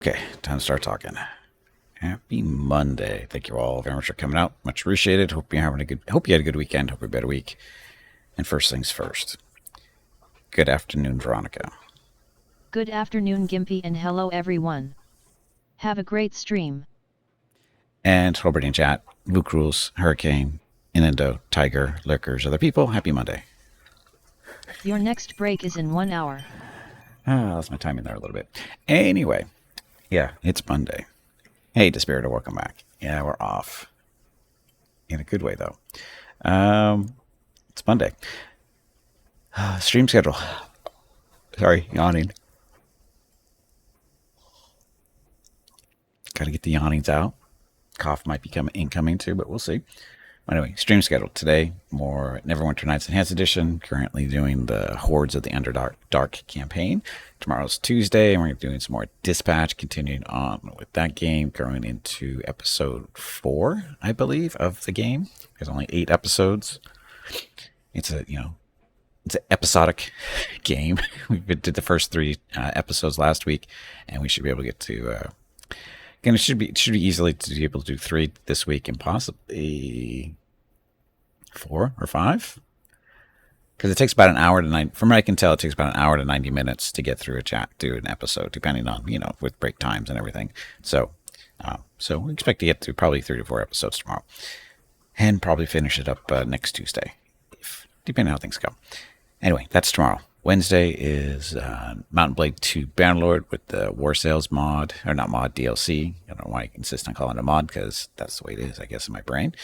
Okay, time to start talking. Happy Monday. Thank you all very much for coming out. Much appreciated. Hope you had a good weekend. Hope you had a better week. And first things first. Good afternoon, Veronica. Good afternoon, Gimpy, and hello everyone. Have a great stream. And Robert in chat. Luke Rules, Hurricane, Inindo, Tiger, Lurkers, other people. Happy Monday. Your next break is in 1 hour. That's my timing there a little bit. Anyway, yeah, it's Monday. Hey, Despiritor, welcome back. Yeah, we're off. In a good way, though. It's Monday. Stream schedule. Sorry, yawning. Got to get the yawnings out. Cough might become incoming too, but we'll see. Anyway, stream schedule today, more Neverwinter Nights Enhanced Edition. Currently doing the Hordes of the Underdark campaign. Tomorrow's Tuesday, and we're doing some more Dispatch, continuing on with that game, going into episode 4, I believe, of the game. There's only 8 episodes. It's an episodic game. We did the first 3 episodes last week, and we should be able to get to. Again, it should be easily to be able to do 3 this week and possibly 4 or 5. Because it takes about an hour to 90. From what I can tell, it takes about an hour to 90 minutes to get through an episode, depending on with break times and everything. So we expect to get through probably 3 to 4 episodes tomorrow, and probably finish it up next Tuesday, depending on how things go. Anyway, that's tomorrow. Wednesday is Mountain Blade 2 Bannerlord with the War Sales mod, or not mod, DLC. I don't know why I insist on calling it a mod, because that's the way it is, I guess, in my brain.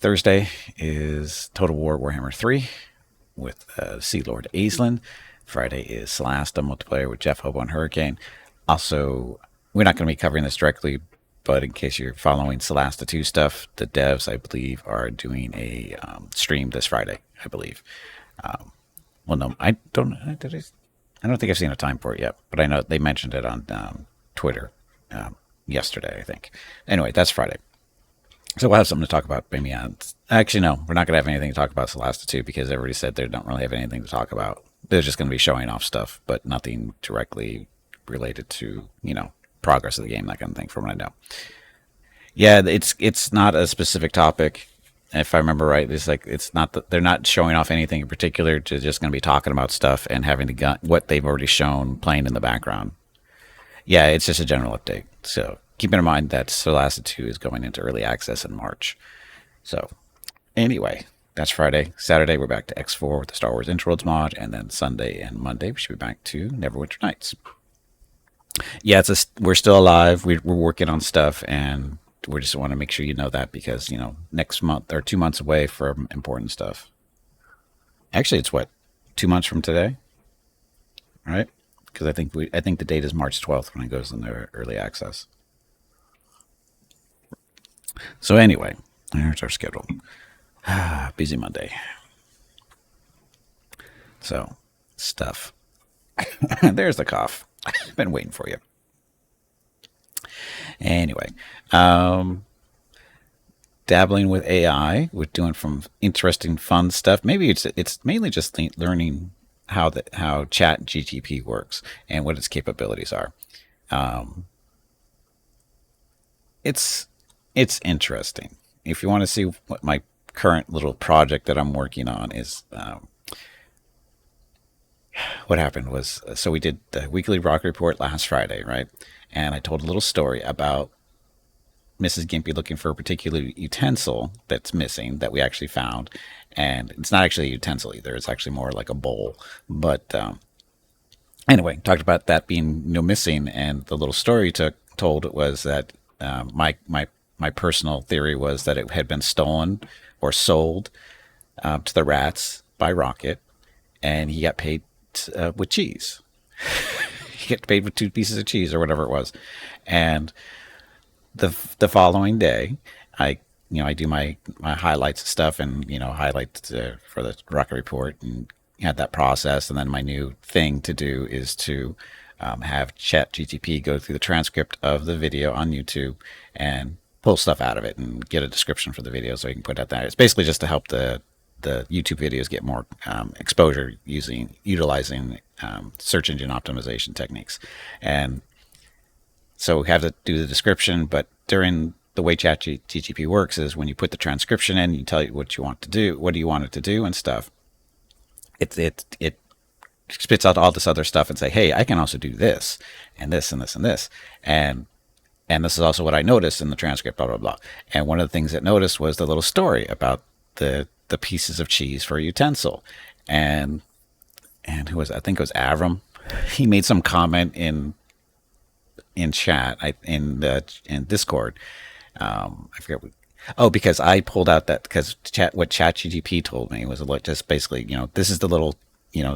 Thursday is Total War Warhammer 3 with Sea Lord Aisling. Friday is Solasta multiplayer with Jeff Hobo and Hurricane. Also, we're not going to be covering this directly, but in case you're following Solasta 2 stuff, the devs, I believe, are doing a stream this Friday, I believe. Well, no, I don't think I've seen a time for it yet, but I know they mentioned it on Twitter yesterday, I think. Anyway, that's Friday. So we'll have something to talk about. Maybe actually, no, we're not going to have anything to talk about Solasta 2 because everybody said they don't really have anything to talk about. They're just going to be showing off stuff, but nothing directly related to, progress of the game, that kind of thing, from what I know. Yeah, it's not a specific topic. If I remember right, it's not that they're not showing off anything in particular. They're just going to be talking about stuff and having what they've already shown playing in the background. Yeah, it's just a general update. So keep in mind that Solasta 2 is going into early access in March. So anyway, that's Friday. Saturday, we're back to X4 with the Star Wars Interworlds mod, and then Sunday and Monday, we should be back to Neverwinter Nights. Yeah, we're still alive. We're working on stuff, and we just want to make sure you know that because, next month or 2 months away from important stuff. Actually, it's 2 months from today, right? Because I think the date is March 12th when it goes into early access. So anyway, here's our schedule. Busy Monday. So, stuff. There's the cough. I've been waiting for you. Anyway, dabbling with AI. We're doing some interesting, fun stuff. Maybe it's mainly just learning how Chat GTP works and what its capabilities are. It's interesting. If you want to see what my current little project that I'm working on is, what happened was, so we did the weekly rock report last Friday, right? And I told a little story about Mrs. Gimpy looking for a particular utensil that's missing that we actually found. And it's not actually a utensil either. It's actually more like a bowl. But anyway, talked about that being missing. And the little story told was that my personal theory was that it had been stolen or sold to the rats by Rocket. And he got paid with cheese. He got paid with 2 pieces of cheese or whatever it was. And the following day, I do my highlights and stuff, and highlight for the rocket report, and had that process. And then my new thing to do is to have ChatGTP go through the transcript of the video on YouTube and pull stuff out of it and get a description for the video so you can put that there. It's basically just to help the YouTube videos get more exposure utilizing search engine optimization techniques. And So we have to do the description, but during the way ChatGPT works is when you put the transcription in, you tell it what you want to do, what do you want it to do and stuff. It spits out all this other stuff and say, hey, I can also do this and this and this and this. And this is also what I noticed in the transcript, blah, blah, blah. And one of the things it noticed was the little story about the pieces of cheese for a utensil. And who was, I think it was Avram. He made some comment in chat, in Discord. I forget because I pulled out that, because what ChatGPT told me was just basically, this is the little,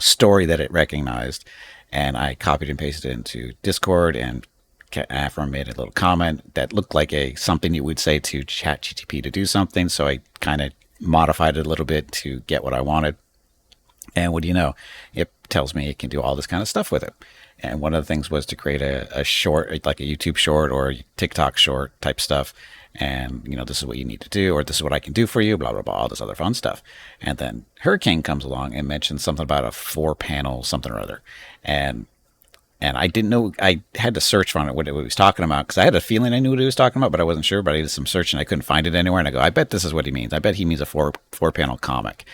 story that it recognized. And I copied and pasted it into Discord, and Avram made a little comment that looked like something you would say to ChatGPT to do something. So I kind of modified it a little bit to get what I wanted. And what do you know? It tells me it can do all this kind of stuff with it. And one of the things was to create a short, like a YouTube short or a TikTok short type stuff. And, this is what you need to do, or this is what I can do for you, blah, blah, blah, all this other fun stuff. And then Hurricane comes along and mentions something about a 4-panel something or other. And I didn't know, I had to search on it, what he was talking about, because I had a feeling I knew what he was talking about, but I wasn't sure. But I did some search and I couldn't find it anywhere. And I go, I bet this is what he means. I bet he means a four-panel comic.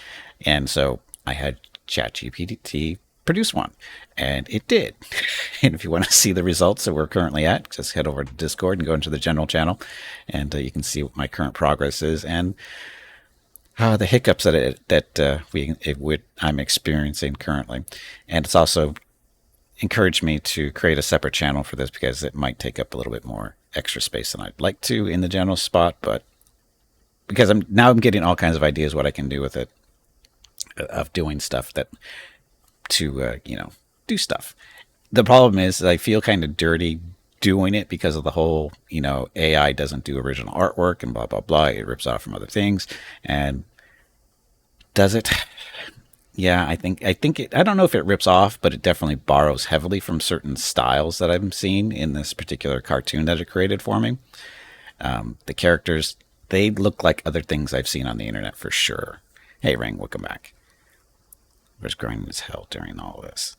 And so I had ChatGPT produce one, and it did. And if you want to see the results that we're currently at, just head over to Discord and go into the general channel, and you can see what my current progress is and the hiccups I'm experiencing currently. And it's also encouraged me to create a separate channel for this, because it might take up a little bit more extra space than I'd like to in the general spot, but because I'm getting all kinds of ideas what I can do with it, of doing stuff to do stuff. The problem is I feel kind of dirty doing it because of the whole, AI doesn't do original artwork and blah, blah, blah. It rips off from other things. And does it? Yeah, I think I don't know if it rips off, but it definitely borrows heavily from certain styles that I've seen in this particular cartoon that it created for me. The characters, they look like other things I've seen on the internet for sure. Hey, Ring, welcome back. I was growing as hell during all this.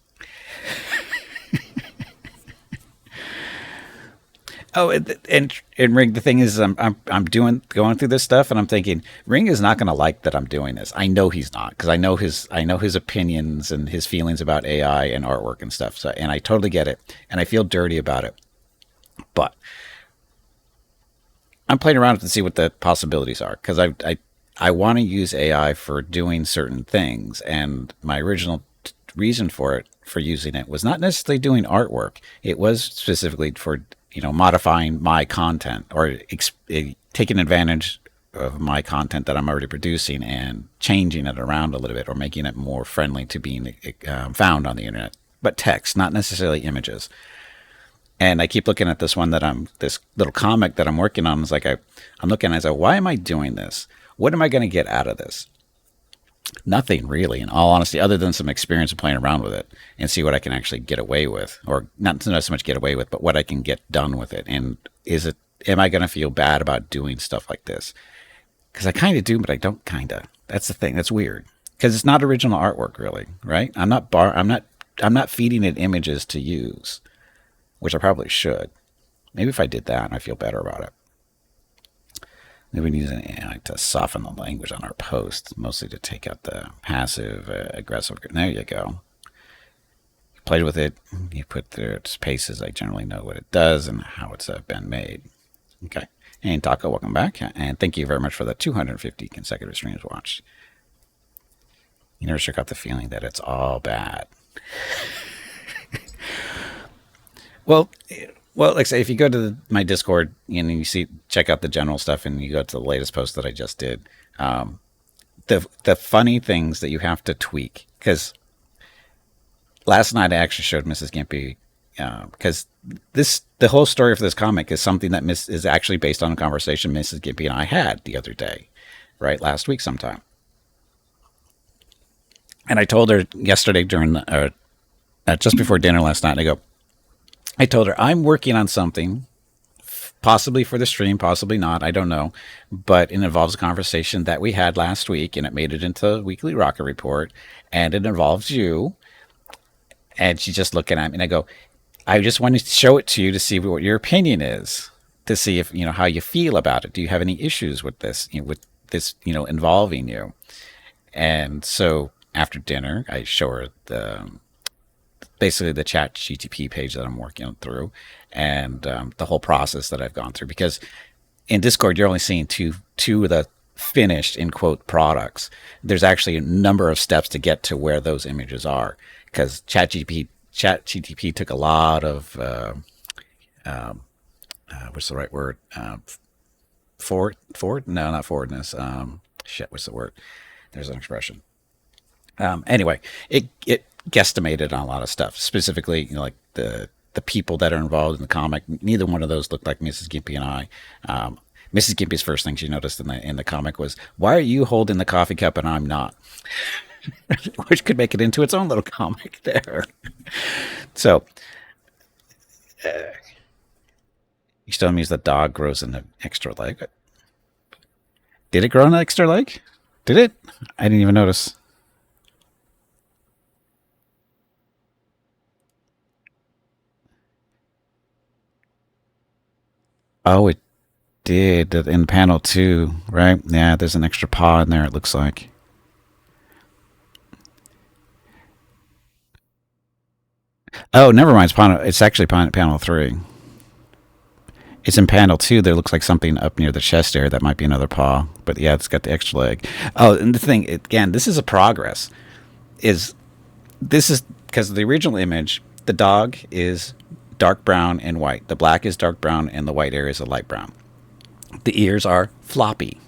Oh, and Ring, the thing is, I'm going through this stuff, and I'm thinking Ring is not going to like that I'm doing this. I know he's not, because I know his opinions and his feelings about AI and artwork and stuff. So, and I totally get it, and I feel dirty about it. But I'm playing around to see what the possibilities are, because I want to use AI for doing certain things, and my original reason for using it was not necessarily doing artwork. It was specifically for modifying my content, or taking advantage of my content that I'm already producing and changing it around a little bit, or making it more friendly to being found on the internet. But text, not necessarily images. And I keep looking at this one this little comic that I'm working on. It's like I'm looking and I say, why am I doing this? What am I going to get out of this? Nothing really, in all honesty, other than some experience of playing around with it and see what I can actually get away with, or not so much get away with, but what I can get done with it. And am I going to feel bad about doing stuff like this? Because I kind of do, but I don't kind of. That's the thing. That's weird, because it's not original artwork, really, right? I'm not feeding it images to use, which I probably should. Maybe if I did that, I feel better about it. Maybe we need an AI to soften the language on our posts, mostly to take out the passive, aggressive. There you go. You played with it. You put the spaces. I generally know what it does and how it's been made. Okay. And Taco, welcome back. And thank you very much for the 250 consecutive streams watched. You never shook off the feeling that it's all bad. Well, like I say, if you go to my Discord and you check out the general stuff, and you go to the latest post that I just did, the funny things that you have to tweak, because last night I actually showed Mrs. Gimpy, because the whole story for this comic is something that is actually based on a conversation Mrs. Gimpy and I had the other day, right, last week sometime. And I told her yesterday during just before dinner last night, I told her, I'm working on something, possibly for the stream, possibly not, I don't know, but it involves a conversation that we had last week, and it made it into the weekly Rocket Report, and it involves you. And she's just looking at me, and I go, I just wanted to show it to you to see what your opinion is, to see if how you feel about it. Do you have any issues with this? With this, involving you? And so after dinner, I show her the basically the chat GTP page that I'm working through, and the whole process that I've gone through. Because in Discord, you're only seeing two of the finished in quote products. There's actually a number of steps to get to where those images are, because ChatGTP took a lot of what's the right word? Forward? No, not forwardness. Shit, what's the word? There's an expression. Anyway, it guesstimated on a lot of stuff, specifically, like the people that are involved in the comic. Neither one of those looked like Mrs. Gimpy and I. Mrs. Gimpy's first thing she noticed in the comic was, "Why are you holding the coffee cup and I'm not?" Which could make it into its own little comic there. So he's telling me the dog grows an extra leg. Did it grow an extra leg? Did it? I didn't even notice. Oh, it did in panel 2, right? Yeah, there's an extra paw in there, it looks like. Oh, never mind. It's actually panel 3. It's in panel 2. There looks like something up near the chest area that might be another paw. But yeah, it's got the extra leg. Oh, and the thing, again, this is a progress. This is because the original image, the dog is dark brown and white. The black is dark brown and the white area is a light brown. The ears are floppy,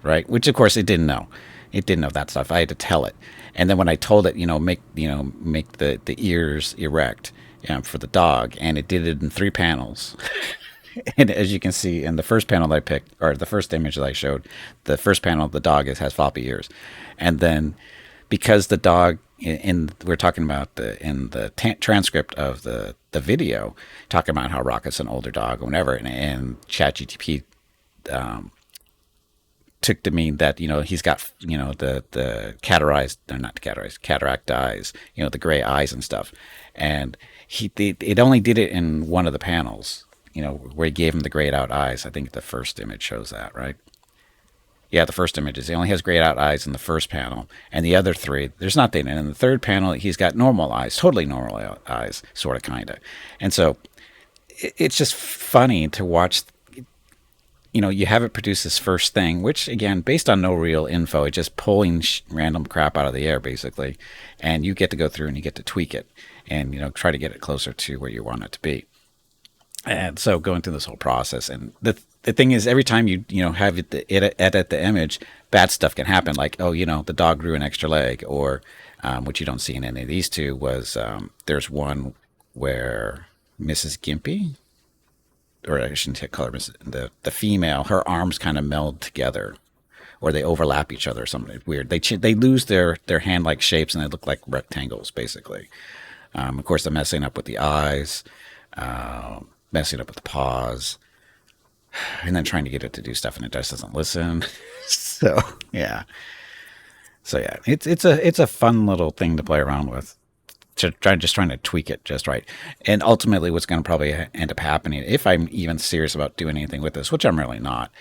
right? Which of course it didn't know. It didn't know that stuff. I had to tell it. And then when I told it, make the ears erect for the dog, and it did it in 3 panels. And as you can see in the first panel that I picked, or the first image that I showed, the first panel of the dog has floppy ears. And then because the dog, we're talking about in the transcript of the video, talking about how Rocket's an older dog or whatever, and ChatGTP took to mean that he's got the cataract eyes, the gray eyes and stuff, and it only did it in one of the panels, where he gave him the grayed out eyes. I think the first image shows that, right? Yeah, the first image is he only has grayed out eyes in the first panel, and the other 3 there's nothing. And in the third panel, he's got normal eyes, totally normal eyes, sort of, kind of. And so it's just funny to watch. You have it produce this first thing, which again, based on no real info, it's just pulling random crap out of the air, basically, and you get to go through and you get to tweak it and try to get it closer to where you want it to be. And so going through this whole process, and the thing is, every time you have it edit the image, bad stuff can happen. Like, oh, the dog grew an extra leg, or which you don't see in any of these 2 was there's one where Mrs. Gimpy, or I shouldn't call her the female, her arms kind of meld together, or they overlap each other or something weird. They lose their hand like shapes and they look like rectangles, basically. Of course, they're messing up with the eyes. Messing up with the paws, and then trying to get it to do stuff, and it just doesn't listen. So yeah, it's a fun little thing to play around with. Trying to tweak it just right, and ultimately, what's going to probably end up happening, if I'm even serious about doing anything with this, which I'm really not,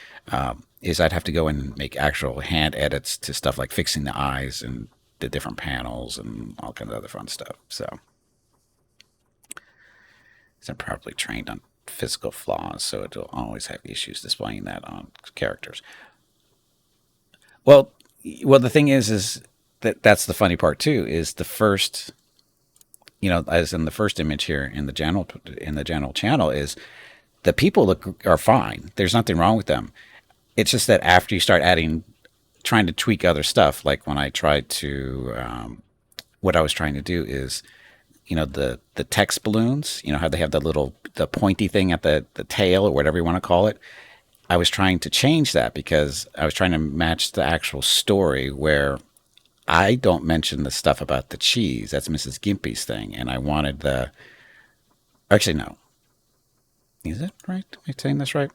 is I'd have to go and make actual hand edits to stuff like fixing the eyes and the different panels and all kinds of other fun stuff. So. It's not properly trained on physical flaws, so it'll always have issues displaying that on characters. Well, the thing is that's the funny part too. Is the first, as in the first image here in the general channel, is the people are fine. There's nothing wrong with them. It's just that after you start trying to tweak other stuff, like when I tried to, what I was trying to do is, the text balloons, how they have the pointy thing at the tail, or whatever you want to call it. I was trying to change that because I was trying to match the actual story, where I don't mention the stuff about the cheese. That's Mrs. Gimpy's thing. And I wanted actually, no. Is it right? Am I saying this right?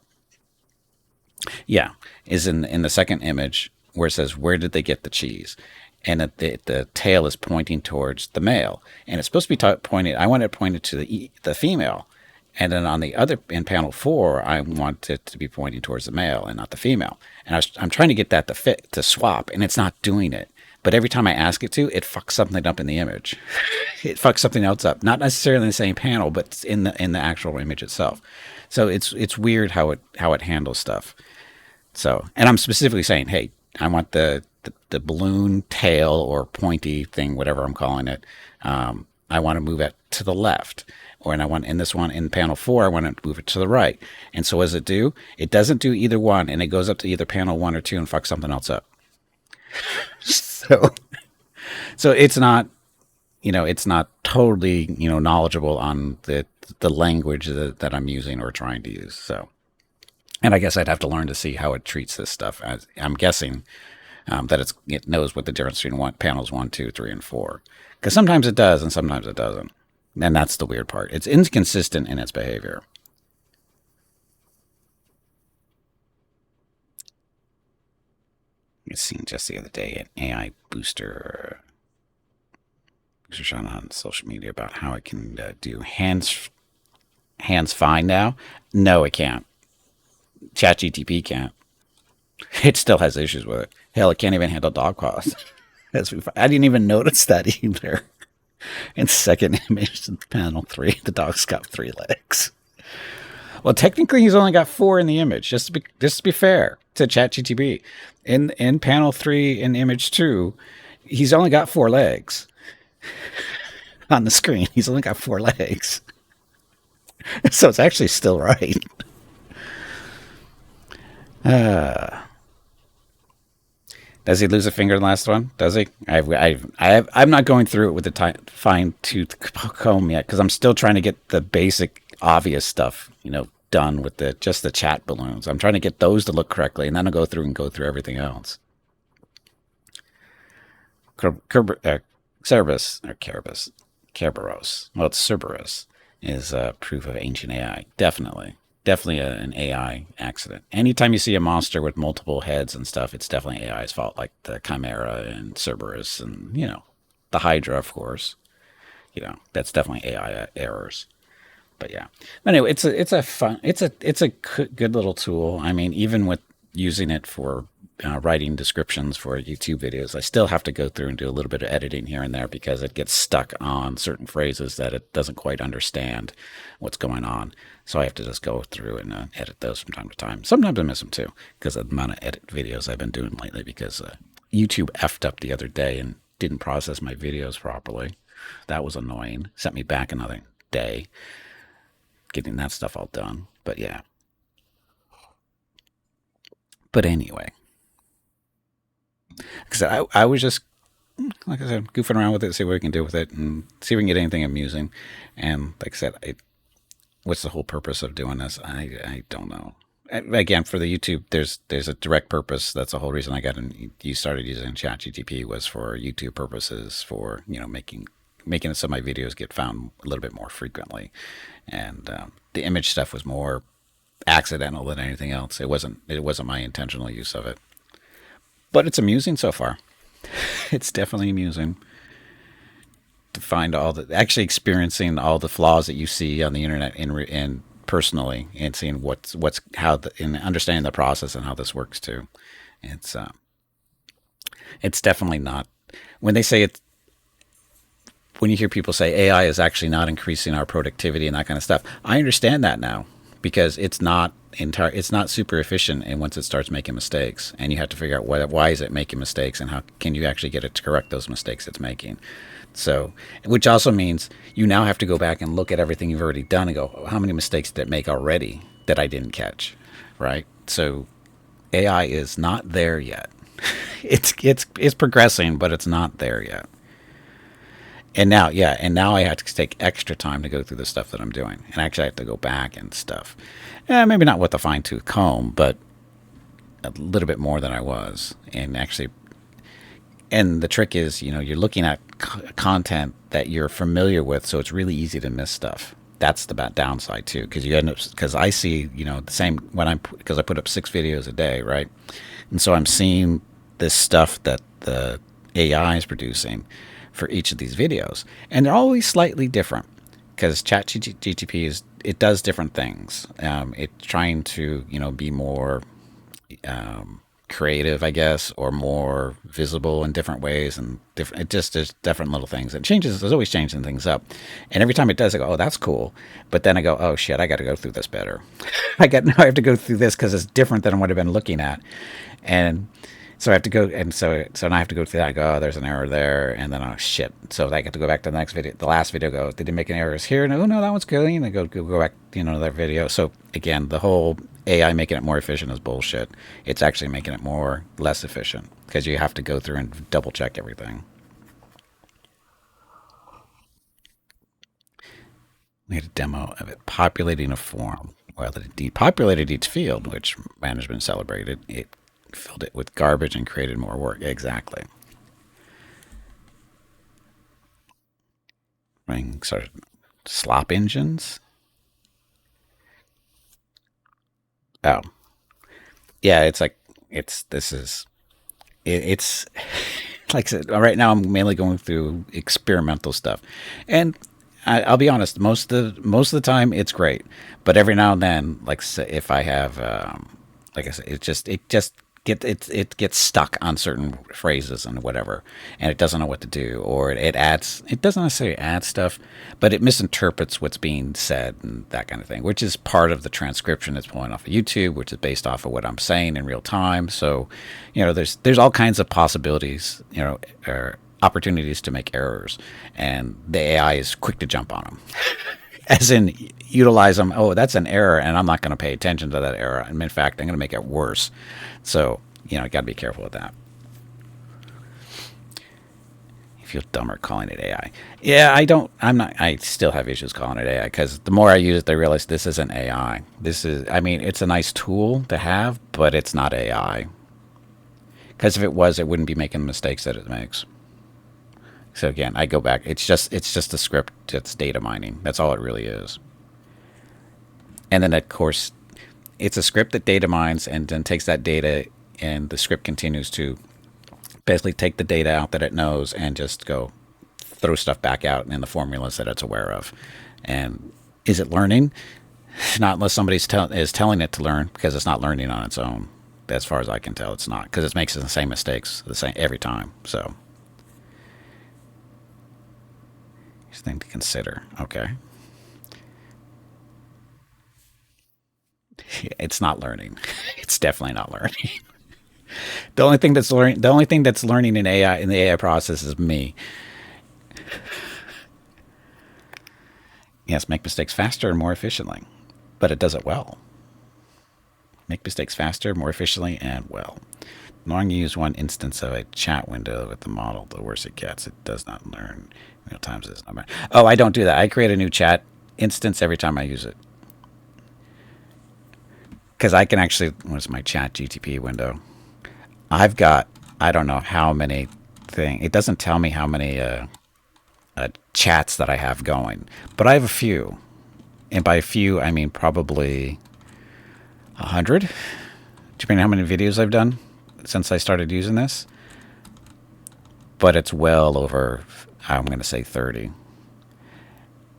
Yeah. Is in the second image where it says, where did they get the cheese? and the tail is pointing towards the male, and it's supposed to be pointed. I want it pointed to the female, and then on the other in panel 4, I want it to be pointing towards the male and not the female. And I'm trying to get that to swap, and it's not doing it. But every time I ask it to, it fucks something up in the image. It fucks something else up, not necessarily in the same panel, but in the actual image itself. So it's weird how it handles stuff. So, and I'm specifically saying, hey, I want the balloon tail or pointy thing, whatever I'm calling it. I want to move it to the left, and I want in this one in panel 4, I want to move it to the right. And so, what does it do? It doesn't do either one, and it goes up to either panel 1 or 2 and fucks something else up. So it's not, it's not totally, knowledgeable on the language that I'm using or trying to use. So, and I guess I'd have to learn to see how it treats this stuff. I'm guessing that it knows what the difference between panels 1, 2, 3, and 4. Because sometimes it does and sometimes it doesn't. And that's the weird part. It's inconsistent in its behavior. I seen just the other day an AI booster shot on social media about how it can do hands fine now. No, it can't. ChatGTP can't. It still has issues with it. Hell, it can't even handle dog paws. I didn't even notice that either. In second image, panel 3, the dog's got 3 legs. Well, technically, he's only got 4 in the image. Just to be fair to ChatGTP, in panel 3 in image 2, he's only got 4 legs on the screen. He's only got 4 legs, so it's actually still right. Does he lose a finger in the last one? Does he? I'm not going through it with the fine tooth comb yet because I'm still trying to get the basic obvious stuff, done with just the chat balloons. I'm trying to get those to look correctly, and then I'll go through everything else. Cerberus. Well, it's Cerberus is proof of ancient AI. Definitely an AI accident. Anytime you see a monster with multiple heads and stuff, it's definitely AI's fault, like the Chimera and Cerberus and, the Hydra, of course. That's definitely AI errors. But yeah. Anyway, it's a good little tool. I mean, even with using it for writing descriptions for YouTube videos, I still have to go through and do a little bit of editing here and there because it gets stuck on certain phrases that it doesn't quite understand what's going on. So I have to just go through and edit those from time to time. Sometimes I miss them too because of the amount of edit videos I've been doing lately because YouTube effed up the other day and didn't process my videos properly. That was annoying. Sent me back another day getting that stuff all done. But yeah. But anyway. Because I was just, like I said, goofing around with it, see what we can do with it, and see if we can get anything amusing. And like I said, what's the whole purpose of doing this? I don't know. Again, for the YouTube, there's a direct purpose. That's the whole reason I started using ChatGTP was for YouTube purposes, for making it so my videos get found a little bit more frequently. And the image stuff was more accidental than anything else. It wasn't my intentional use of it. But it's amusing so far. It's definitely amusing to find actually experiencing all the flaws that you see on the internet and personally, and seeing and understanding the process and how this works too. It's definitely not, when you hear people say AI is actually not increasing our productivity and that kind of stuff, I understand that now. Because it's not super efficient, and once it starts making mistakes, and you have to figure out why is it making mistakes, and how can you actually get it to correct those mistakes it's making. So, which also means you now have to go back and look at everything you've already done and go, how many mistakes did it make already that I didn't catch, right? So, AI is not there yet. It's progressing, but it's not there yet. And now I have to take extra time to go through the stuff that I'm doing. And actually I have to go back and stuff. Maybe not with a fine-tooth comb, but a little bit more than I was. And the trick is, you're looking at content that you're familiar with, so it's really easy to miss stuff. That's the downside too, because I see, the same because I put up 6 videos a day, right? And so I'm seeing this stuff that the AI is producing for each of these videos, and they're always slightly different because ChatGTP is it does different things. It's trying to be more creative, I guess, or more visible in different ways, and different. It just there's different little things. It changes. There's always changing things up, and every time it does, I go, "Oh, that's cool," but then I go, "Oh shit, I got to go through this better." Now I have to go through this because it's different than what I've been looking at, and so I have to go, and so now I have to go through that. I go, oh, there's an error there, and then oh shit. So I get to go back to the next video, the last video. Go, did he make any errors here? No, no, that one's good. And I go back, to that video. So again, the whole AI making it more efficient is bullshit. It's actually making it more less efficient because you have to go through and double check everything. We had a demo of it populating a form. Well, it depopulated each field, which management celebrated. It filled it with garbage and created more work. Exactly. Running sort of slop engines. Oh, yeah. It's like it's this is it's like I said. Right now, I'm mainly going through experimental stuff, and I'll be honest. Most of the time, it's great, but every now and then, like say, if I have, like I said, it gets stuck on certain phrases and whatever, and it doesn't know what to do, or it doesn't necessarily add stuff, but it misinterprets what's being said and that kind of thing, which is part of the transcription it's pulling off of YouTube, which is based off of what I'm saying in real time. So, there's all kinds of possibilities, or opportunities to make errors, and the AI is quick to jump on them. As in, utilize them. Oh, that's an error, and I'm not going to pay attention to that error. And in fact, I'm going to make it worse. So, you got to be careful with that. You feel dumber calling it AI. Yeah, I don't. I'm not. I still have issues calling it AI because the more I use it, I realize this isn't AI. This is. I mean, it's a nice tool to have, but it's not AI. Because if it was, it wouldn't be making the mistakes that it makes. So again, I go back. It's just a script. It's data mining. That's all it really is. And then of course, it's a script that data mines and then takes that data, and the script continues to basically take the data out that it knows and just go throw stuff back out in the formulas that it's aware of. And is it learning? Not unless somebody's is telling it to learn, because it's not learning on its own. As far as I can tell, it's not, because it makes the same mistakes the same every time. So, thing to consider. Okay, it's not learning. It's definitely not learning. The only thing that's learning in AI in the AI process is me. Yes, make mistakes faster and more efficiently, but it does it well. Make mistakes faster, more efficiently, and well. The longer you use one instance of a chat window with the model, the worse it gets. It does not learn. Times it's not bad. Oh, I don't do that. I create a new chat instance every time I use it, because I can actually. What's my chat GTP window? I've got. I don't know how many things. It doesn't tell me how many chats that I have going, but I have a few, and by a few I mean probably 100, depending on how many videos I've done since I started using this. But it's well over, I'm going to say 30.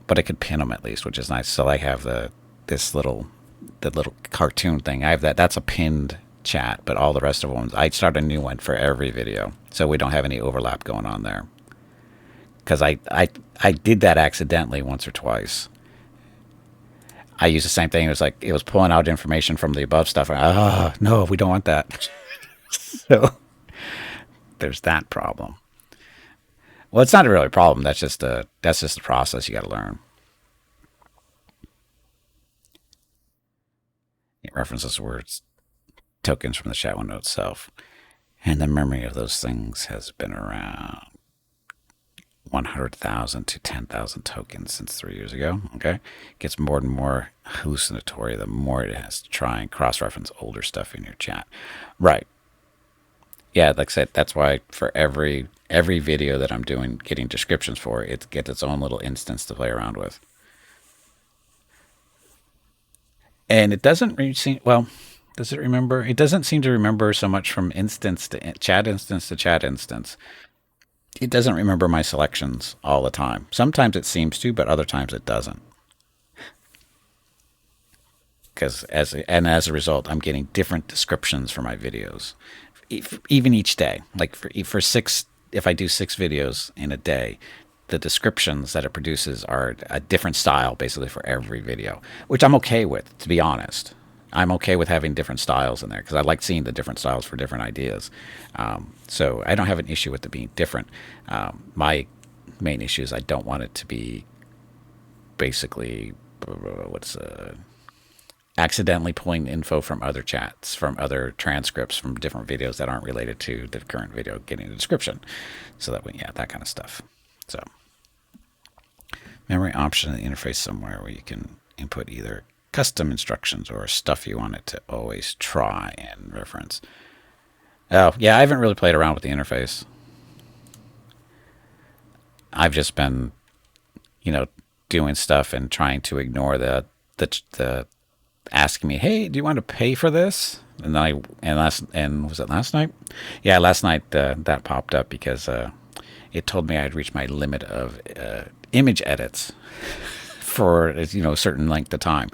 But I could pin them at least, which is nice. So I have the little cartoon thing. I have that. That's a pinned chat, but all the rest of them, I start a new one for every video, so we don't have any overlap going on there. Because I did that accidentally once or twice. I used the same thing. It was like it was pulling out information from the above stuff. No, we don't want that. So there's that problem. Well, it's not really a problem. That's just a process you got to learn. It references words, tokens from the chat window itself, and the memory of those things has been around 100,000 to 10,000 tokens since 3 years ago. Okay, it gets more and more hallucinatory the more it has to try and cross-reference older stuff in your chat. Right. Yeah, like I said, that's why for every video that I'm doing, getting descriptions for, it gets its own little instance to play around with. And it doesn't really seem, well, does it remember? It doesn't seem to remember so much from instance to chat instance to chat instance. it doesn't remember my selections all the time. Sometimes it seems to, but other times it doesn't. Because as a result, I'm getting different descriptions for my videos, even each day. Like for six, if I do 6 videos in a day, the descriptions that it produces are a different style basically for every video, which I'm okay with, to be honest. I'm okay with having different styles in there because I like seeing the different styles for different ideas. So I don't have an issue with it being different. My main issue is I don't want it to be basically what's accidentally pulling info from other chats, from other transcripts, from different videos that aren't related to the current video, getting a description. So that yeah, that kind of stuff. So memory option in the interface somewhere where you can input either custom instructions or stuff you want it to always try and reference. Oh, yeah, I haven't really played around with the interface. I've just been, doing stuff and trying to ignore the asking me, "Hey, do you want to pay for this?" And was it last night? Yeah, last night that popped up because it told me I'd reached my limit of image edits for a certain length of time,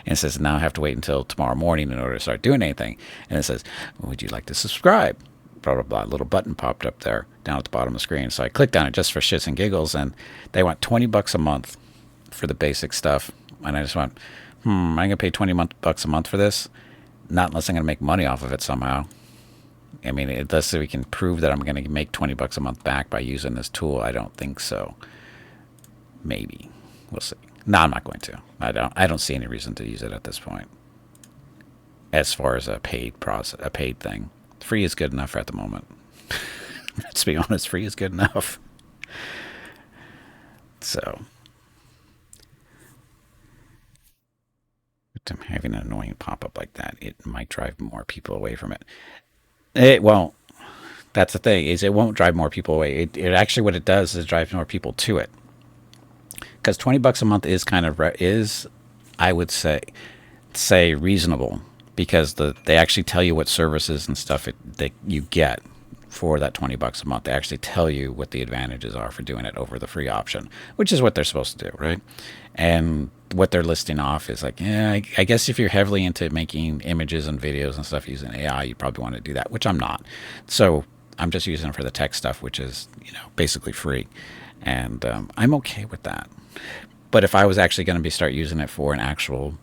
and it says now I have to wait until tomorrow morning in order to start doing anything. And it says, "Would you like to subscribe?" Blah blah blah. A little button popped up there down at the bottom of the screen, so I clicked on it just for shits and giggles, and they want $20 a month for the basic stuff, and I just went, I'm gonna pay $20 a month for this, not unless I'm gonna make money off of it somehow. I mean, unless we can prove that I'm going to make $20 a month back by using this tool, I don't think so. Maybe we'll see. No, I'm not going to. I don't see any reason to use it at this point. As far as a paid thing, free is good enough at the moment. Let's be honest, free is good enough. So, I'm having an annoying pop-up like that. It might drive more people away from it. It won't. That's the thing, is it won't drive more people away. It actually, what it does is drive more people to it. Because $20 a month is kind of I would say reasonable, because they actually tell you what services and stuff that you get for that $20 a month. They actually tell you what the advantages are for doing it over the free option, which is what they're supposed to do, right? And what they're listing off is like, yeah, I guess if you're heavily into making images and videos and stuff using AI, you probably want to do that, which I'm not. So I'm just using it for the tech stuff, which is basically free, and I'm okay with that. But if I was actually going to start using it for an actual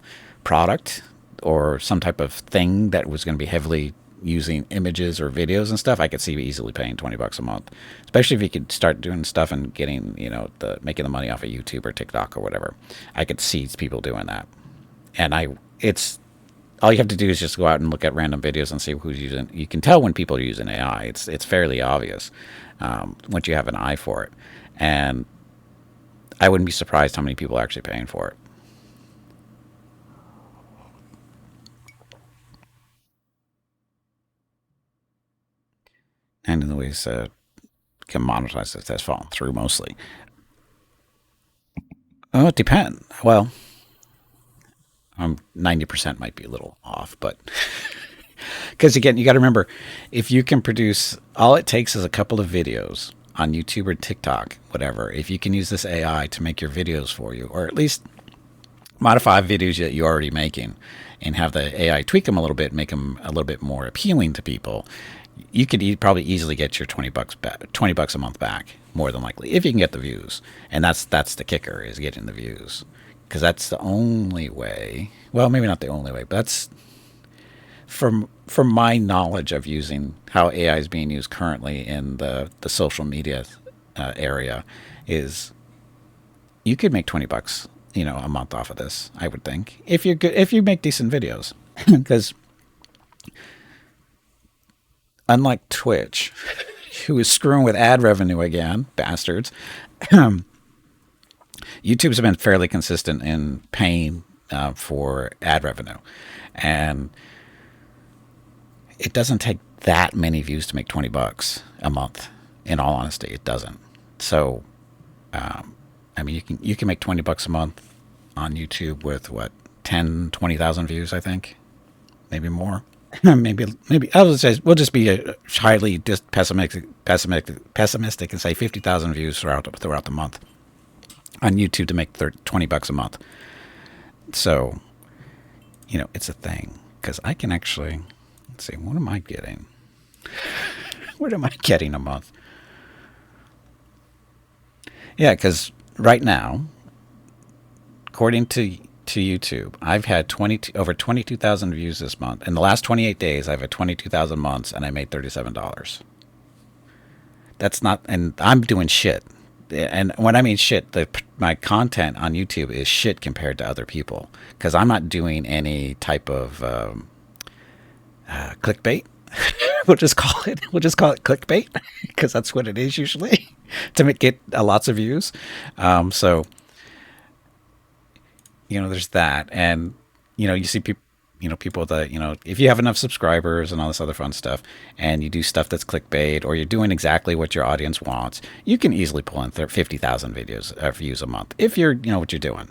product or some type of thing that was going to be heavily using images or videos and stuff, I could see easily paying $20 a month, especially if you could start doing stuff and getting, making the money off of YouTube or TikTok or whatever. I could see people doing that. And it's all you have to do is just go out and look at random videos and see who's using. You can tell when people are using AI. It's fairly obvious once you have an eye for it. And I wouldn't be surprised how many people are actually paying for it. And in the ways can monetize it, that's fallen through mostly. Oh, it depends. Well, 90% might be a little off, but because again, you got to remember, if you can produce, all it takes is a couple of videos on YouTube or TikTok, whatever. If you can use this AI to make your videos for you, or at least modify videos that you're already making, and have the AI tweak them a little bit, make them a little bit more appealing to people, you could probably easily get your $20 back, $20 a month back, more than likely, if you can get the views. And that's the kicker, is getting the views, because that's the only way. Well, maybe not the only way, but that's from my knowledge of using how AI is being used currently in the social media area, is you could make $20 a month off of this, I would think, if you're good, if you make decent videos. Because unlike Twitch, who is screwing with ad revenue again, bastards, YouTube's been fairly consistent in paying for ad revenue, and it doesn't take that many views to make $20 a month. In all honesty, it doesn't. So, I mean, you can make $20 a month on YouTube with what, 10, 20,000 views, I think, maybe more. maybe I'll say we'll just be highly just pessimistic, and say 50,000 views throughout the month on YouTube to make $20 a month. So it's a thing because I can actually let's see, what am I getting? What am I getting a month? Yeah, because right now, according to YouTube, I've had over 22,000 views this month. In the last 28 days, I've had 22,000 months, and I made $37. That's not, and I'm doing shit. And when I mean shit, my content on YouTube is shit compared to other people because I'm not doing any type of clickbait. We'll just call it clickbait because that's what it is usually to get lots of views. So there's that, and you see people. People that if you have enough subscribers and all this other fun stuff, and you do stuff that's clickbait, or you're doing exactly what your audience wants, you can easily pull in 50,000 views a month if you know what you're doing.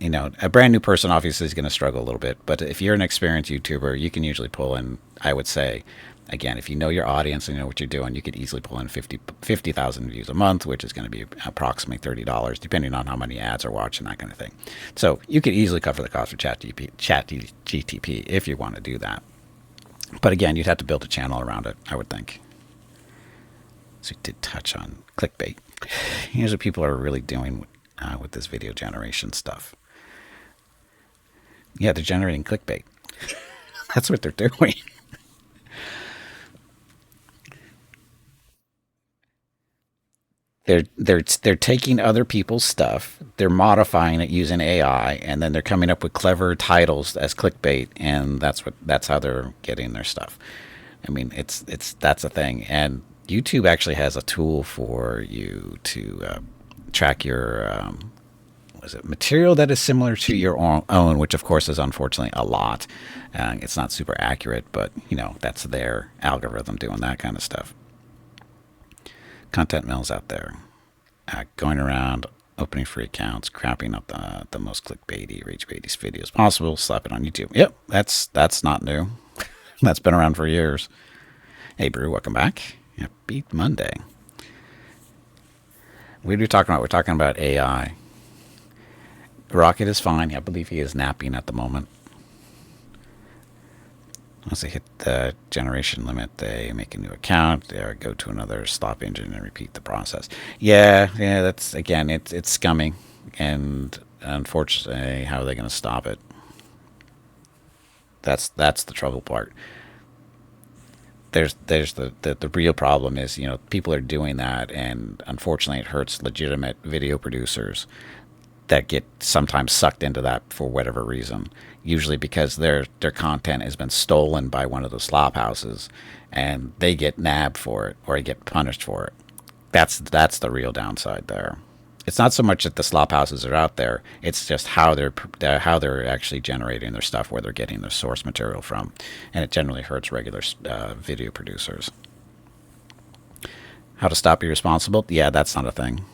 A brand new person obviously is going to struggle a little bit, but if you're an experienced YouTuber, you can usually pull in, I would say, again, if you know your audience and you know what you're doing, you could easily pull in 50,000 views a month, which is going to be approximately $30, depending on how many ads are watching, that kind of thing. So you could easily cover the cost of ChatGTP if you want to do that. But again, you'd have to build a channel around it, I would think. So we did touch on clickbait. Here's what people are really doing with this video generation stuff. Yeah, they're generating clickbait. That's what they're doing. They're taking other people's stuff, they're modifying it using AI, and then they're coming up with clever titles as clickbait, and that's how they're getting their stuff. I mean, that's a thing, and YouTube actually has a tool for you to track your was it material that is similar to your own, which of course is unfortunately a lot. It's not super accurate, but that's their algorithm doing that kind of stuff. Content mills out there going around opening free accounts, crapping up the most clickbaity, rage-baity videos possible, slap it on YouTube. Yep, that's not new. That's been around for years. Hey, Brew, welcome back. Happy Monday. What are we talking about? We're talking about AI. Rocket is fine. I believe he is napping at the moment. Once they hit the generation limit, they make a new account, they go to another stop engine and repeat the process. Yeah, that's, again, it's scummy. And unfortunately, how are they going to stop it? That's the trouble part. There's the real problem is, people are doing that, and unfortunately it hurts legitimate video producers that get sometimes sucked into that for whatever reason. Usually because their content has been stolen by one of those slop houses, and they get nabbed for it or get punished for it. That's the real downside there. It's not so much that the slop houses are out there; it's just how they're actually generating their stuff, where they're getting their source material from, and it generally hurts regular video producers. How to stop irresponsible? Yeah, that's not a thing.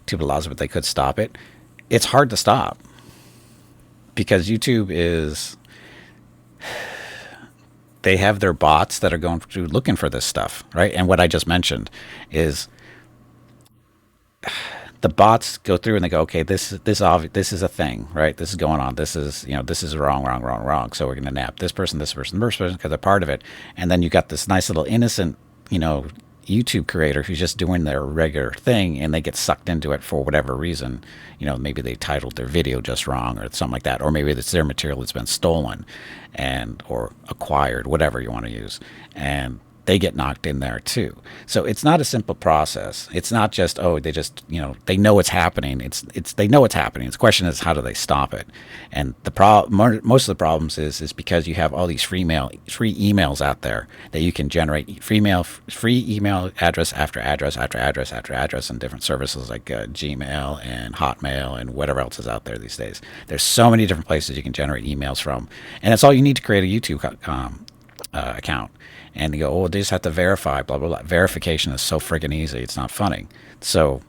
YouTube allows it, but they could stop it. It's hard to stop because YouTube is, they have their bots that are going through looking for this stuff, right? And what I just mentioned is the bots go through and they go, okay, this is a thing, right? This is going on. This is wrong. So we're going to nap this person because they're part of it. And then you got this nice little innocent, YouTube creator who's just doing their regular thing, and they get sucked into it for whatever reason. Maybe they titled their video just wrong or something like that, or maybe it's their material that's been stolen or acquired, whatever you want to use, and they get knocked in there too. So it's not a simple process. It's not just, they just, they know it's happening. They know it's happening. The question is, how do they stop it? And most of the problems is because you have all these free emails out there that you can generate free email address after address after address after address, and different services like Gmail and Hotmail and whatever else is out there these days. There's so many different places you can generate emails from, and that's all you need to create a YouTube account. And you go, they just have to verify, blah, blah, blah. Verification is so friggin' easy. It's not funny. So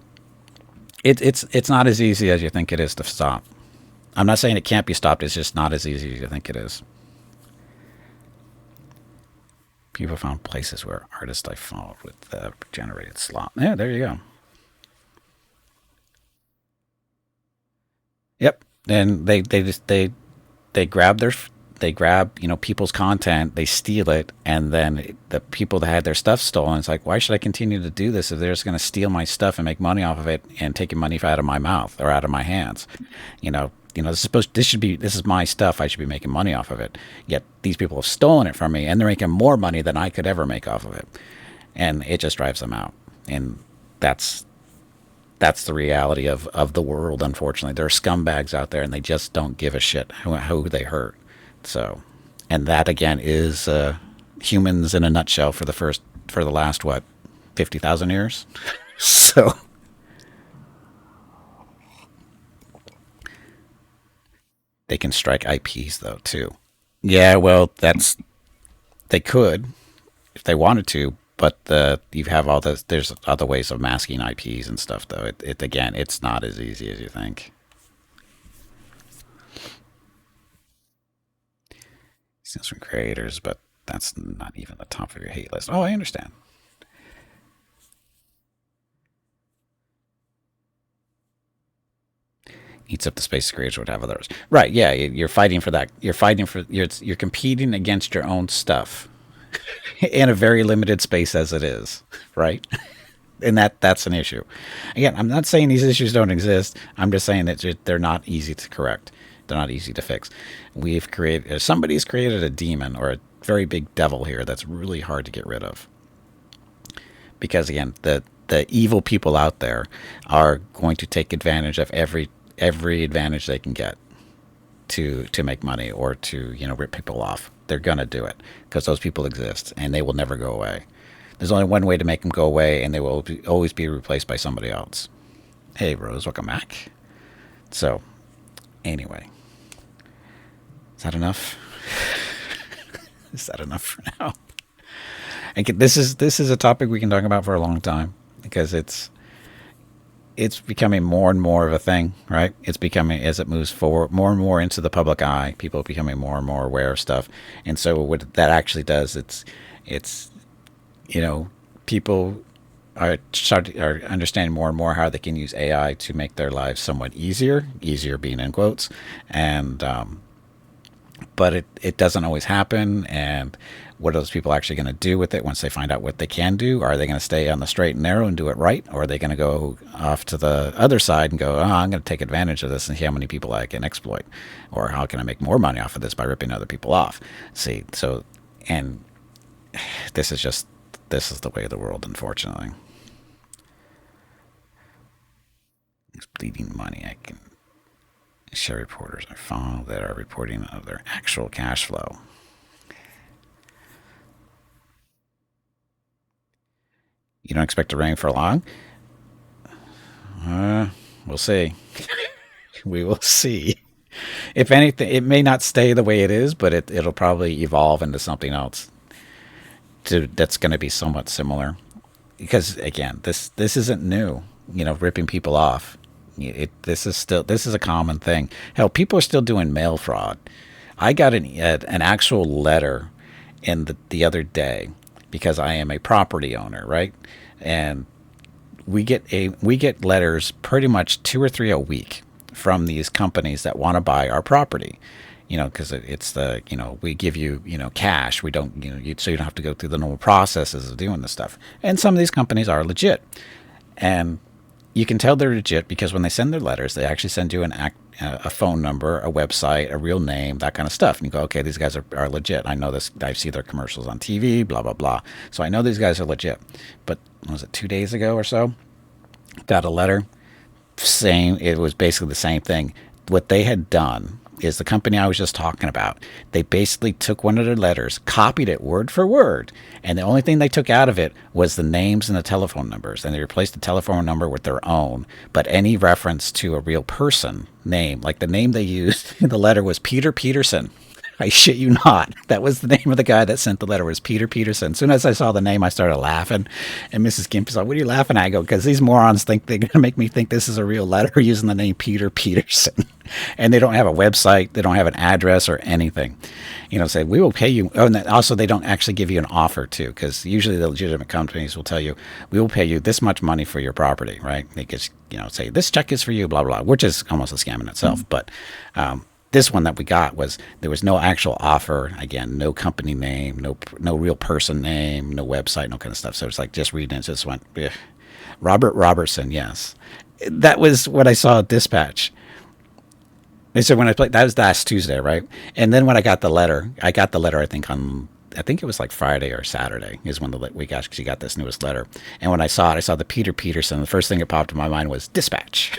it's not as easy as you think it is to stop. I'm not saying it can't be stopped. It's just not as easy as you think it is. People found places where artists I followed with generated slot. Yeah, there you go. Yep. And they grab their they grab people's content, they steal it, and then the people that had their stuff stolen, it's like, why should I continue to do this if they're just going to steal my stuff and make money off of it and taking money out of my mouth or out of my hands? This is my stuff. I should be making money off of it. Yet these people have stolen it from me, and they're making more money than I could ever make off of it, and it just drives them out. And that's that's the reality of the world. Unfortunately, there are scumbags out there, and they just don't give a shit who they hurt. So, and that again is humans in a nutshell for the last what 50,000 years. So they can strike IPs though too. Yeah, well, they could if they wanted to, but you have all this. There's other ways of masking IPs and stuff though. It again, it's not as easy as you think. Steals from creators, but that's not even the top of your hate list. Oh, I understand. Eats up the space creators would have others. Right? Yeah, you're fighting for that. You're competing against your own stuff in a very limited space as it is. Right? And that's an issue. Again, I'm not saying these issues don't exist. I'm just saying that they're not easy to correct. They're not easy to fix. Somebody's created a demon or a very big devil here that's really hard to get rid of. Because again, the evil people out there are going to take advantage of every advantage they can get to make money or to rip people off. They're gonna do it because those people exist and they will never go away. There's only one way to make them go away, and they will always be replaced by somebody else. Hey, Rose, welcome back. So, anyway, is that enough? Is that enough for now? This is a topic we can talk about for a long time because it's becoming more and more of a thing, right? It's becoming, as it moves forward more and more into the public eye, people are becoming more and more aware of stuff. And so what that actually does, it's people are understanding more and more how they can use AI to make their lives somewhat easier being in quotes, and but it doesn't always happen. And what are those people actually going to do with it once they find out what they can do? Are they going to stay on the straight and narrow and do it right? Or are they going to go off to the other side and go, I'm going to take advantage of this and see how many people I can exploit? Or how can I make more money off of this by ripping other people off? See, so, and this is the way of the world, unfortunately. It's bleeding money. I can share reporters I follow that are reporting of their actual cash flow. You don't expect to rain for long? We'll see. We will see. If anything, it may not stay the way it is, but it'll probably evolve into something else that's going to be somewhat similar. Because again, this isn't new. Ripping people off. This is a common thing. Hell, people are still doing mail fraud. I got an actual letter in the other day because I am a property owner, right? And we get letters pretty much 2 or 3 a week from these companies that want to buy our property. Because it's we give you cash. We don't so you don't have to go through the normal processes of doing this stuff. And some of these companies are legit, and you can tell they're legit because when they send their letters, they actually send you a phone number, a website, a real name, that kind of stuff. And you go, okay, these guys are legit. I know this. I see their commercials on TV, blah, blah, blah. So I know these guys are legit. But was it 2 days ago or so? Got a letter saying it was basically the same thing. What they had done is the company I was just talking about. They basically took one of their letters, copied it word for word, and the only thing they took out of it was the names and the telephone numbers, and they replaced the telephone number with their own. But any reference to a real person name, like the name they used in the letter was Peter Peterson. I shit you not. That was the name of the guy that sent the letter, was Peter Peterson. As soon as I saw the name, I started laughing. And Mrs. Gimpy's like, what are you laughing at? I go, because these morons think they're going to make me think this is a real letter using the name Peter Peterson. And they don't have a website. They don't have an address or anything. Say, we will pay you. Oh, and also, they don't actually give you an offer, too, because usually the legitimate companies will tell you, we will pay you this much money for your property, right? They just, say, this check is for you, blah, blah, blah, which is almost a scam in itself. Mm-hmm. But this one that we got there was no actual offer. Again, no company name, no real person name, no website, no kind of stuff. So it's like just reading it, just went, ugh. Robert Robertson, yes. That was what I saw at Dispatch. And so when I played, that was last Tuesday, right? And then when I got the letter, I think it was like Friday or Saturday is when we actually got this newest letter. And when I saw it, I saw the Peter Peterson. The first thing that popped in my mind was Dispatch.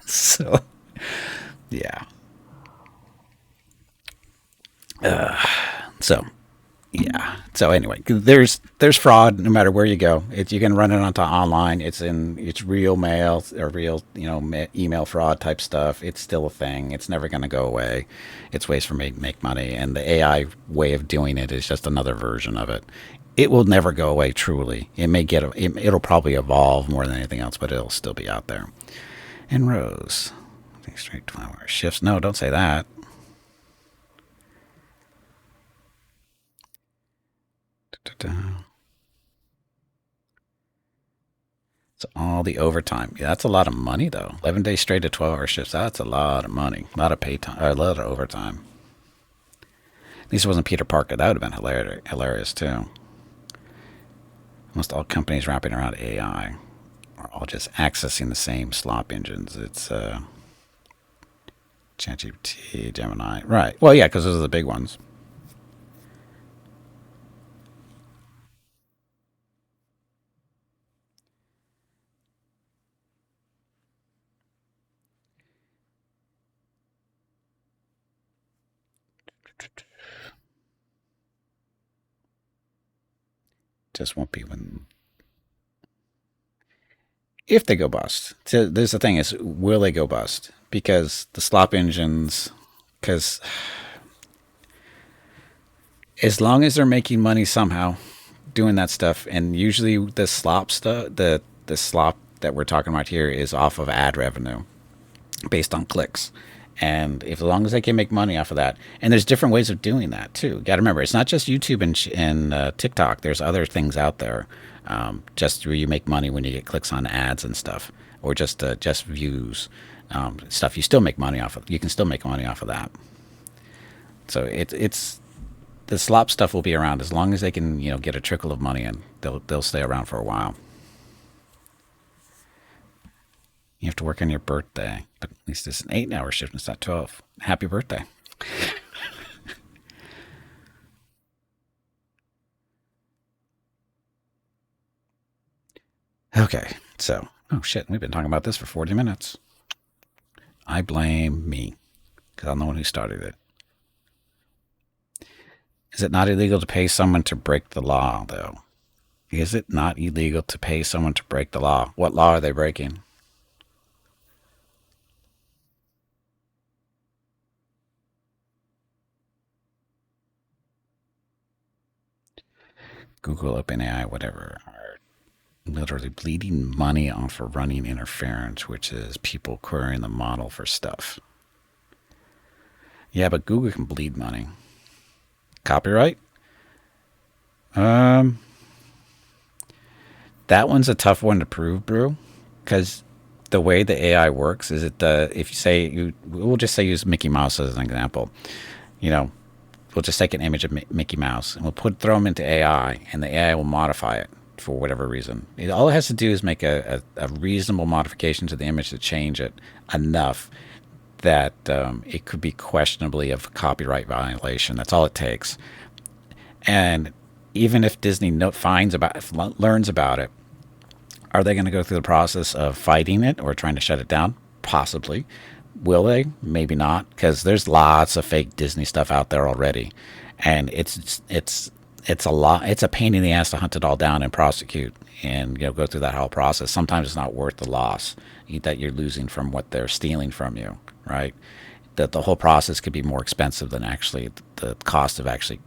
So, yeah. So, yeah. So anyway, there's fraud no matter where you go. You can run it onto online. It's real mail or real email fraud type stuff. It's still a thing. It's never going to go away. It's ways for me to make money, and the AI way of doing it is just another version of it. It will never go away. Truly, it'll probably evolve more than anything else, but it'll still be out there. And Rose, straight 12-hour shifts. No, don't say that. It's all the overtime. Yeah, that's a lot of money, though. 11 days straight to 12-hour shifts. That's a lot of money. A lot of pay time. A lot of overtime. At least it wasn't Peter Parker. That would have been hilarious, too. Almost all companies wrapping around AI are all just accessing the same slop engines. It's ChatGPT, Gemini. Right. Well, yeah, because those are the big ones. Just won't be when if they go bust. So there's the thing is, will they go bust? Because the slop engines, because as long as they're making money somehow doing that stuff, and usually the slop stuff, the slop that we're talking about here is off of ad revenue based on clicks. And if as long as they can make money off of that, and there's different ways of doing that too. Got to remember, it's not just YouTube and TikTok. There's other things out there, just where you make money when you get clicks on ads and stuff, or just views, stuff. You still make money off of. You can still make money off of that. So it's the slop stuff will be around as long as they can get a trickle of money, and they'll stay around for a while. You have to work on your birthday, but at least it's an 8-hour shift. It's not 12. Happy birthday. Okay, so, oh shit, we've been talking about this for 40 minutes. I blame me, because I'm the one who started it. Is it not illegal to pay someone to break the law, though? Is it not illegal to pay someone to break the law? What law are they breaking? Google, OpenAI, whatever, are literally bleeding money off of running interference, which is people querying the model for stuff. Yeah, but Google can bleed money. Copyright? Um, that one's a tough one to prove, Brew, because the way the AI works is if you say we'll just say use Mickey Mouse as an example. You know, we'll just take an image of Mickey Mouse and we'll throw them into AI, and the AI will modify it for whatever reason. All it has to do is make a reasonable modification to the image to change it enough that it could be questionably of copyright violation. That's all it takes. And even if Disney learns about it, are they going to go through the process of fighting it or trying to shut it down? Possibly. Will they? Maybe not, because there's lots of fake Disney stuff out there already, and it's a lot. It's a pain in the ass to hunt it all down and prosecute, and go through that whole process. Sometimes it's not worth the loss that you're losing from what they're stealing from you, right? that the whole process could be more expensive than actually the cost of actually,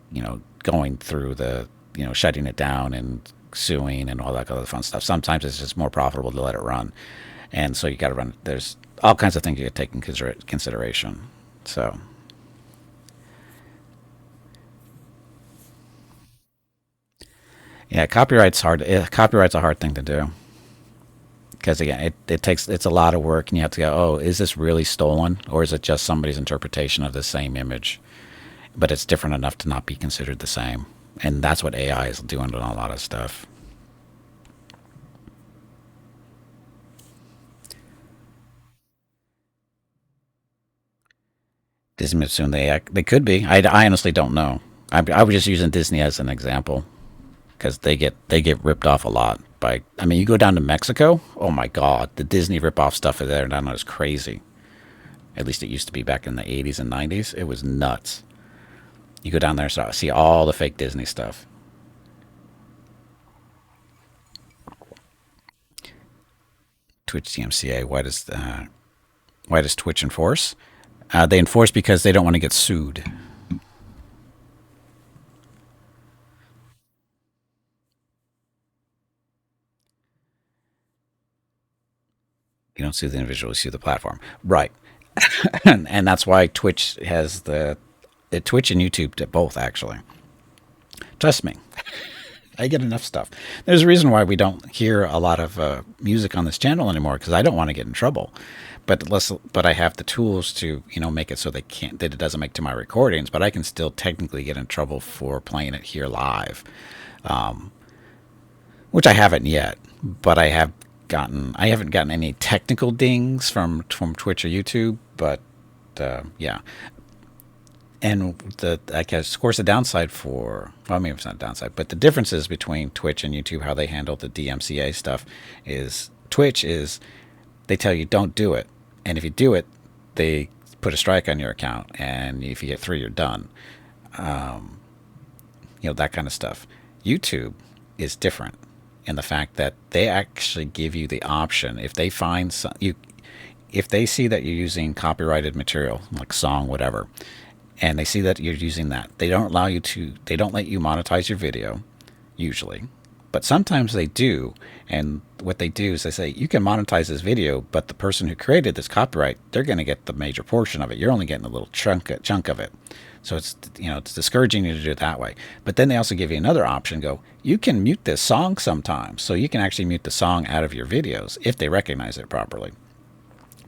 going through the, shutting it down and suing and all that other fun stuff. Sometimes it's just more profitable to let it run. And so you got to run. There's all kinds of things you got to take in consideration. So, yeah, copyright's hard. Copyright's a hard thing to do because again, it's a lot of work, and you have to go, oh, is this really stolen, or is it just somebody's interpretation of the same image? But it's different enough to not be considered the same, and that's what AI is doing on a lot of stuff. Disney soon they could be. I honestly don't know. I was just using Disney as an example because they get ripped off a lot by. I mean, you go down to Mexico. Oh my God, the Disney rip off stuff there down there is crazy. At least it used to be back in the 80s and 90s. It was nuts. You go down there and see all the fake Disney stuff. Twitch DMCA. Why does Twitch enforce? They enforce because they don't want to get sued. You don't sue the individual, you sue the platform. Right. And that's why Twitch has Twitch and YouTube both, actually. Trust me. I get enough stuff. There's a reason why we don't hear a lot of music on this channel anymore because I don't want to get in trouble. But I have the tools to make it so that it doesn't make to my recordings, but I can still technically get in trouble for playing it here live, which I haven't yet. But I haven't gotten any technical dings from Twitch or YouTube. But yeah, and I guess, of course, the downside well, maybe it's not a downside, but the differences between Twitch and YouTube, how they handle the DMCA stuff, is Twitch is they tell you don't do it, and if you do it, they put a strike on your account, and if you get 3, you're done. That kind of stuff. YouTube is different in the fact that they actually give you the option if they find if they see that you're using copyrighted material like song, whatever, and they see that you're using that, they don't let you monetize your video usually, but sometimes they do. And what they do is they say you can monetize this video, but the person who created this copyright, they're going to get the major portion of it. You're only getting a little chunk of it. So it's discouraging you to do it that way. But then they also give you another option. Go, you can mute this song sometimes, so you can actually mute the song out of your videos if they recognize it properly.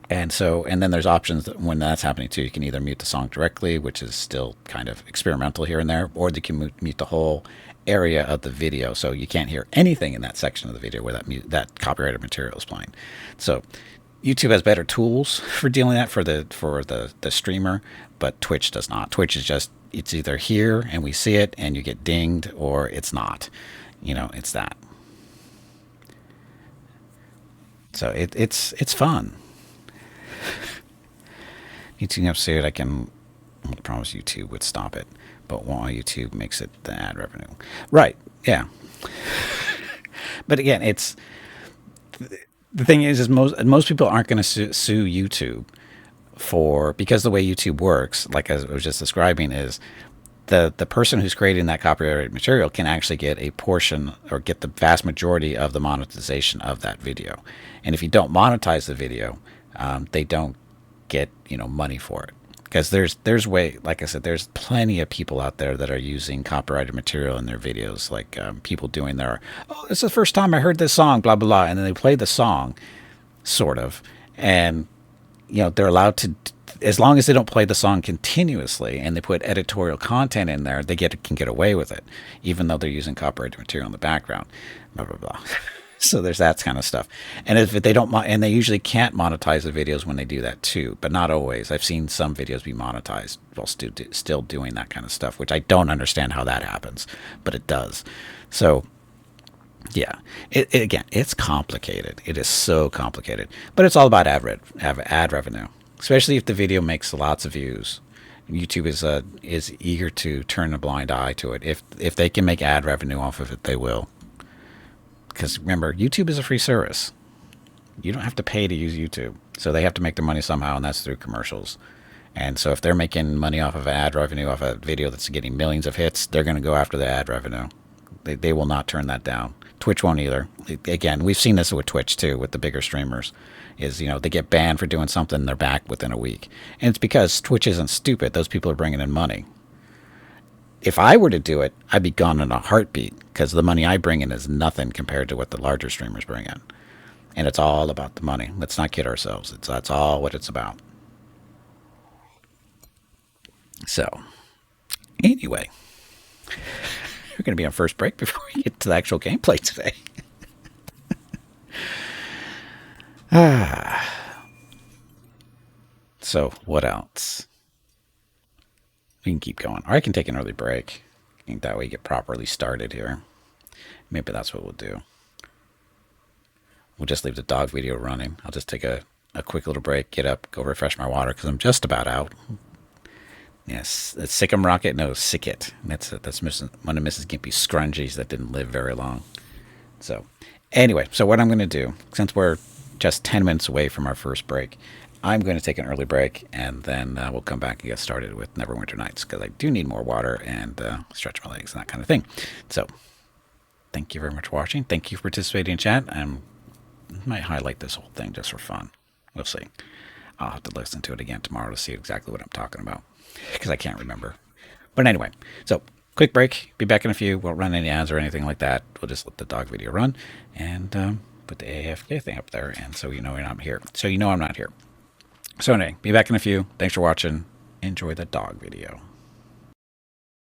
And then there's options that when that's happening too. You can either mute the song directly, which is still kind of experimental here and there, or they can mute the whole area of the video, so you can't hear anything in that section of the video where that copyrighted material is playing. So YouTube has better tools for dealing with that for the streamer, but Twitch does not. Twitch is just, it's either here and we see it and you get dinged, or it's not. It's that. So it's fun. YouTube episode, I promise YouTube would stop it, but while YouTube makes it the ad revenue, right? Yeah. But again, the thing is most people aren't going to sue YouTube because the way YouTube works, like as I was just describing, is the person who's creating that copyrighted material can actually get a portion or get the vast majority of the monetization of that video. And if you don't monetize the video, they don't get money for it, because like I said, there's plenty of people out there that are using copyrighted material in their videos, like people doing it's the first time I heard this song, blah blah blah, and then they play the song, sort of, and they're allowed to, as long as they don't play the song continuously and they put editorial content in there, they can get away with it, even though they're using copyrighted material in the background, blah blah blah. So there's that kind of stuff. And if they don't, and they usually can't monetize the videos when they do that too, but not always. I've seen some videos be monetized while still doing that kind of stuff, which I don't understand how that happens, but it does. So yeah, again, it's complicated. It is so complicated, but it's all about ad revenue, especially if the video makes lots of views. YouTube is eager to turn a blind eye to it. If they can make ad revenue off of it, they will. Because remember, YouTube is a free service. You don't have to pay to use YouTube. So they have to make their money somehow, and that's through commercials. And so if they're making money off of ad revenue, off a video that's getting millions of hits, they're going to go after the ad revenue. They will not turn that down. Twitch won't either. Again, we've seen this with Twitch too, with the bigger streamers. Is, they get banned for doing something, they're back within a week. And it's because Twitch isn't stupid. Those people are bringing in money. If I were to do it, I'd be gone in a heartbeat because the money I bring in is nothing compared to what the larger streamers bring in. And it's all about the money. Let's not kid ourselves. That's all what it's about. So, anyway, we're going to be on first break before we get to the actual gameplay today. So, what else? We can keep going. Or I can take an early break. I think that way we get properly started here. Maybe that's what we'll do. We'll just leave the dog video running. I'll just take a quick little break, get up, go refresh my water because I'm just about out. Yes, the Sick'em Rocket. No, Sickit. That's one of Mrs. Gimpy's scrunchies that didn't live very long. So, anyway, so what I'm going to do, since we're just 10 minutes away from our first break, I'm going to take an early break, and then we'll come back and get started with Neverwinter Nights, because I do need more water and stretch my legs and that kind of thing. So, thank you very much for watching. Thank you for participating in chat. I might highlight this whole thing just for fun. We'll see. I'll have to listen to it again tomorrow to see exactly what I'm talking about, because I can't remember. But anyway, so quick break. Be back in a few. Won't run any ads or anything like that. We'll just let the dog video run and put the AFK thing up there, and so you know I'm here. So you know I'm not here. So anyway, be back in a few. Thanks for watching. Enjoy the dog video.